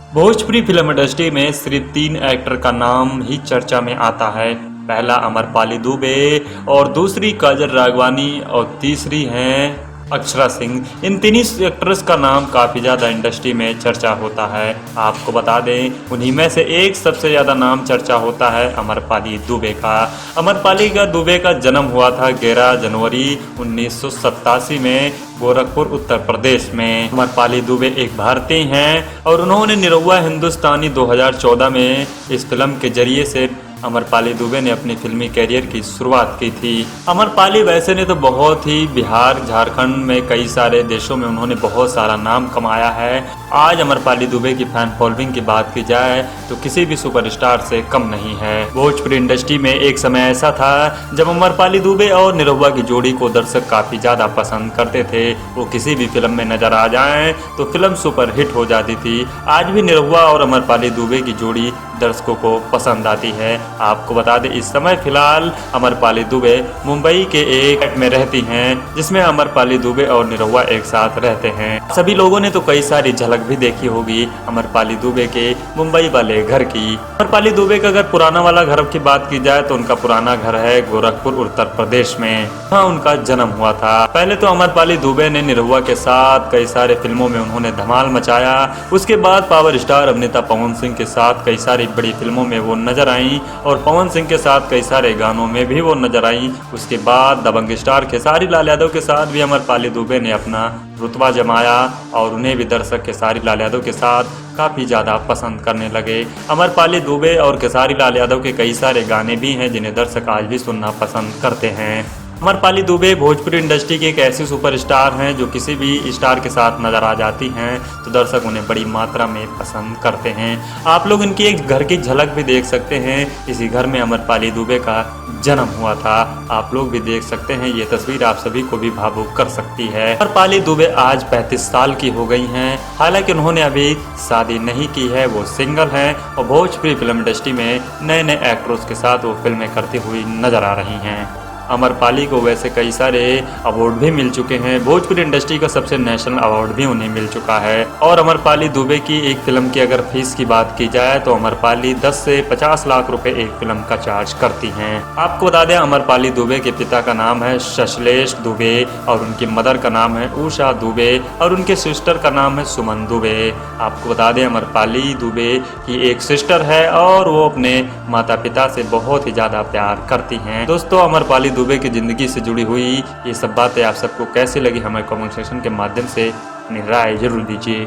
Bhojpuri film industry में सिर्फ 3 actor का नाम ही चर्चा में आता है। पहला अमरपाली दुबे और दूसरी काजल राघवानी और तीसरी हैं अक्षरा सिंह। इन तीन एक्ट्रेस का नाम काफ़ी ज़्यादा इंडस्ट्री में चर्चा होता है। आपको बता दें उन्हीं में से एक सबसे ज़्यादा नाम चर्चा होता है अमरपाली दुबे का। अमरपाली दुबे का जन्म हुआ था 11 जनवरी 1987 में गोरखपुर उत्तर प्रदेश में। अमरपाली दुबे एक भारतीय हैं और उन्होंने निरहुआ हिंदुस्तानी 2014 में इस फिल्म के जरिए से अमरपाली दुबे ने अपनी फिल्मी कैरियर की शुरुआत की थी। अमरपाली वैसे ने तो बहुत ही बिहार झारखंड में कई सारे देशों में उन्होंने बहुत सारा नाम कमाया है। आज अमरपाली दुबे की फैन फॉलोइंग की बात की जाए तो किसी भी सुपरस्टार से कम नहीं है। भोजपुरी इंडस्ट्री में एक समय ऐसा था जब अमरपाली दुबे और निरहुआ की जोड़ी को दर्शक काफी ज्यादा पसंद करते थे। वो किसी भी फिल्म में नजर आ जाएं तो फिल्म सुपर हिट हो जाती थी। आज भी निरहुआ और अमरपाली दुबे की जोड़ी दर्शकों को पसंद आती है। आपको बता दें इस समय फिलहाल अमरपाली दुबे मुंबई के एक फ्लैट में रहती हैं जिसमें अमरपाली दुबे और निरहुआ एक साथ रहते हैं। सभी लोगों ने तो कई सारी झलक भी देखी होगी अमरपाली दुबे के मुंबई वाले घर की। अमरपाली दुबे का अगर पुराना वाला घर की बात की जाए तो उनका पुराना घर है गोरखपुर उत्तर प्रदेश में। वहाँ उनका जन्म हुआ था। पहले तो अमरपाली दुबे ने निरहुआ के साथ कई सारे फिल्मों में उन्होंने धमाल मचाया। उसके बाद पावर स्टार अभिनेता पवन सिंह के साथ कई सारी बड़ी फिल्मों में वो नजर आई और पवन सिंह के साथ कई सारे गानों में भी वो नजर आई। उसके बाद दबंग स्टार खेसारी लाल यादव के साथ भी अमरपाली दुबे ने अपना रुतबा जमाया और उन्हें भी दर्शक खेसारी लाल यादव के साथ काफ़ी ज़्यादा पसंद करने लगे। अमरपाली दुबे और खेसारी लाल यादव के कई सारे गाने भी हैं जिन्हें दर्शक आज भी सुनना पसंद करते हैं। अमरपाली दुबे भोजपुरी इंडस्ट्री के एक ऐसे सुपरस्टार हैं जो किसी भी स्टार के साथ नजर आ जाती हैं तो दर्शक उन्हें बड़ी मात्रा में पसंद करते हैं। आप लोग इनकी एक घर की झलक भी देख सकते हैं। इसी घर में अमरपाली दुबे का जन्म हुआ था। आप लोग भी देख सकते हैं। ये तस्वीर आप सभी को भी भावुक कर सकती है। अमरपाली दुबे आज 35 साल की हो गई हैं। हालांकि उन्होंने अभी शादी नहीं की है, वो सिंगल हैं और भोजपुरी फिल्म इंडस्ट्री में नए नए एक्टर्स के साथ वो फिल्में करती हुई नजर आ रही हैं। अमरपाली को वैसे कई सारे अवार्ड भी मिल चुके हैं। भोजपुरी इंडस्ट्री का सबसे नेशनल अवार्ड भी उन्हें मिल चुका है। और अमरपाली दुबे की एक फिल्म की अगर फीस की बात की जाए तो अमरपाली 10 से 50 लाख रुपए एक फिल्म का चार्ज करती हैं। आपको बता दें अमरपाली दुबे के पिता का नाम है शशलेश दुबे और उनकी मदर का नाम है उषा दुबे और उनके सिस्टर का नाम है सुमन दुबे। आपको बता दें अमरपाली दुबे की एक सिस्टर है और वो अपने माता पिता से बहुत ही ज़्यादा प्यार करती हैं। दोस्तों अमरपाली दुबे की ज़िंदगी से जुड़ी हुई ये सब बातें आप सबको कैसी लगी हमें कमेंट सेक्शन के माध्यम से अपनी राय जरूर दीजिए।